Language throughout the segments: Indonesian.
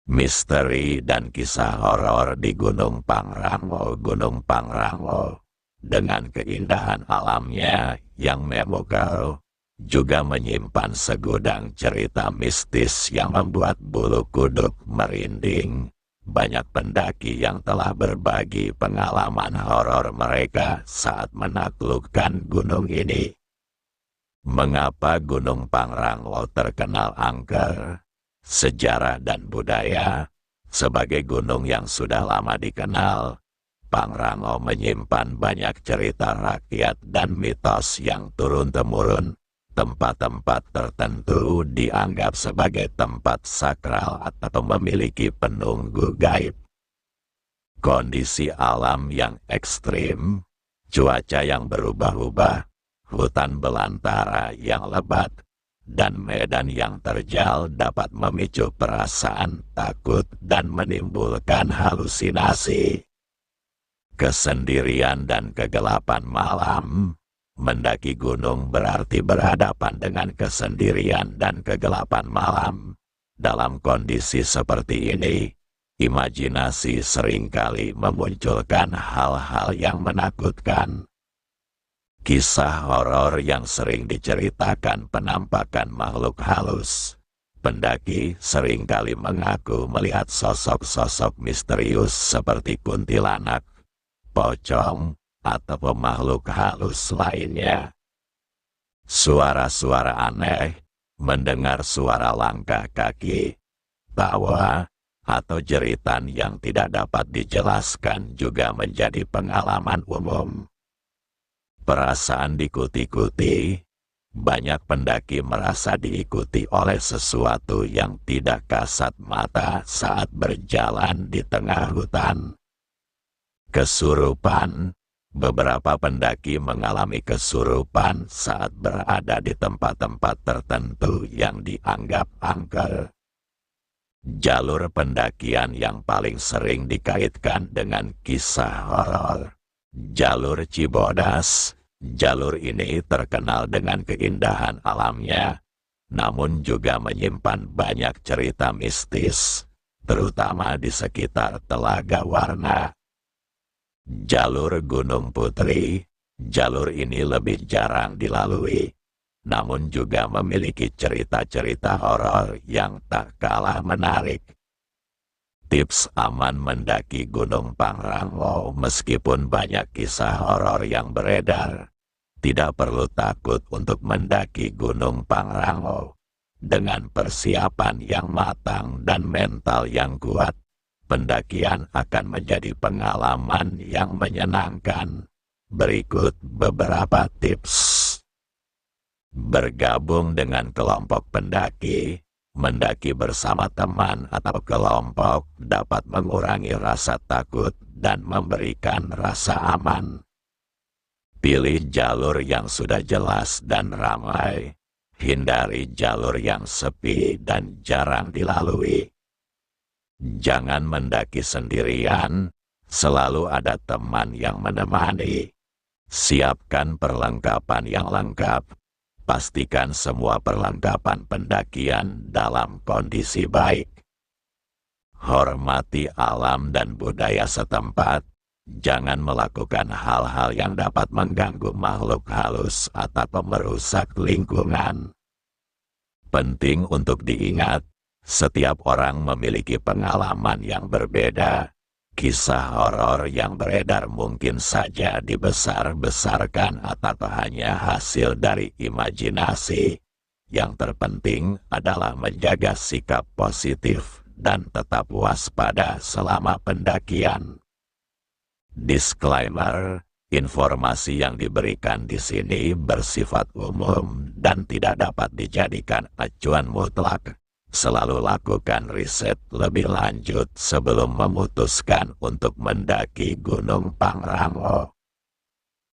Misteri dan kisah horor di Gunung Pangrango. Gunung Pangrango, dengan keindahan alamnya yang memukau, juga menyimpan segudang cerita mistis yang membuat bulu kuduk merinding. Banyak pendaki yang telah berbagi pengalaman horor mereka saat menaklukkan gunung ini. Mengapa Gunung Pangrango terkenal angker? Sejarah dan budaya. Sebagai gunung yang sudah lama dikenal, Pangrango menyimpan banyak cerita rakyat dan mitos yang turun-temurun. Tempat-tempat tertentu dianggap sebagai tempat sakral atau memiliki penunggu gaib. Kondisi alam yang ekstrim, cuaca yang berubah-ubah, hutan belantara yang lebat, dan medan yang terjal dapat memicu perasaan takut dan menimbulkan halusinasi. Kesendirian dan kegelapan malam. Mendaki gunung berarti berhadapan dengan kesendirian dan kegelapan malam. Dalam kondisi seperti ini, imajinasi seringkali memunculkan hal-hal yang menakutkan. Kisah horor yang sering diceritakan penampakan makhluk halus. Pendaki seringkali mengaku melihat sosok-sosok misterius seperti kuntilanak, pocong, atau makhluk halus lainnya. Suara-suara aneh, mendengar suara langkah kaki, tawa, atau jeritan yang tidak dapat dijelaskan juga menjadi pengalaman umum. Perasaan dikuti-kuti. Banyak pendaki merasa diikuti oleh sesuatu yang tidak kasat mata saat berjalan di tengah hutan. Kesurupan. Beberapa pendaki mengalami kesurupan saat berada di tempat-tempat tertentu yang dianggap angker. Jalur pendakian yang paling sering dikaitkan dengan kisah horor. Jalur Cibodas. Jalur ini terkenal dengan keindahan alamnya, namun juga menyimpan banyak cerita mistis, terutama di sekitar Telaga Warna. Jalur Gunung Putri. Jalur ini lebih jarang dilalui, namun juga memiliki cerita-cerita horor yang tak kalah menarik. Tips aman mendaki Gunung Pangrango. Meskipun banyak kisah horor yang beredar, tidak perlu takut untuk mendaki Gunung Pangrango. Dengan persiapan yang matang dan mental yang kuat, pendakian akan menjadi pengalaman yang menyenangkan. Berikut beberapa tips. Bergabung dengan kelompok pendaki. Mendaki bersama teman atau kelompok dapat mengurangi rasa takut dan memberikan rasa aman. Pilih jalur yang sudah jelas dan ramai. Hindari jalur yang sepi dan jarang dilalui. Jangan mendaki sendirian, selalu ada teman yang menemani. Siapkan perlengkapan yang lengkap. Pastikan semua perlengkapan pendakian dalam kondisi baik. Hormati alam dan budaya setempat. Jangan melakukan hal-hal yang dapat mengganggu makhluk halus atau merusak lingkungan. Penting untuk diingat, setiap orang memiliki pengalaman yang berbeda. Kisah horor yang beredar mungkin saja dibesar-besarkan atau hanya hasil dari imajinasi. Yang terpenting adalah menjaga sikap positif dan tetap waspada selama pendakian. Disclaimer, informasi yang diberikan di sini bersifat umum dan tidak dapat dijadikan acuan mutlak. Selalu lakukan riset lebih lanjut sebelum memutuskan untuk mendaki Gunung Pangrango.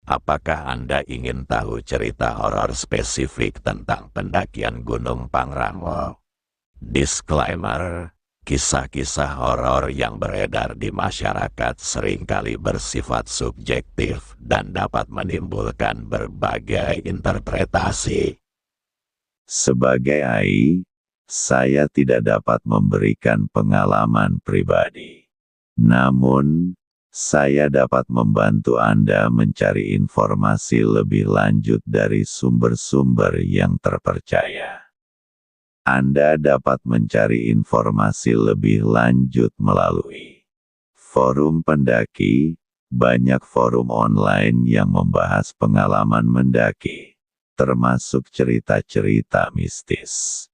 Apakah Anda ingin tahu cerita horor spesifik tentang pendakian Gunung Pangrango? Disclaimer, kisah-kisah horor yang beredar di masyarakat seringkali bersifat subjektif dan dapat menimbulkan berbagai interpretasi. Sebagai Saya tidak dapat memberikan pengalaman pribadi. Namun, saya dapat membantu Anda mencari informasi lebih lanjut dari sumber-sumber yang terpercaya. Anda dapat mencari informasi lebih lanjut melalui forum pendaki. Banyak forum online yang membahas pengalaman mendaki, termasuk cerita-cerita mistis.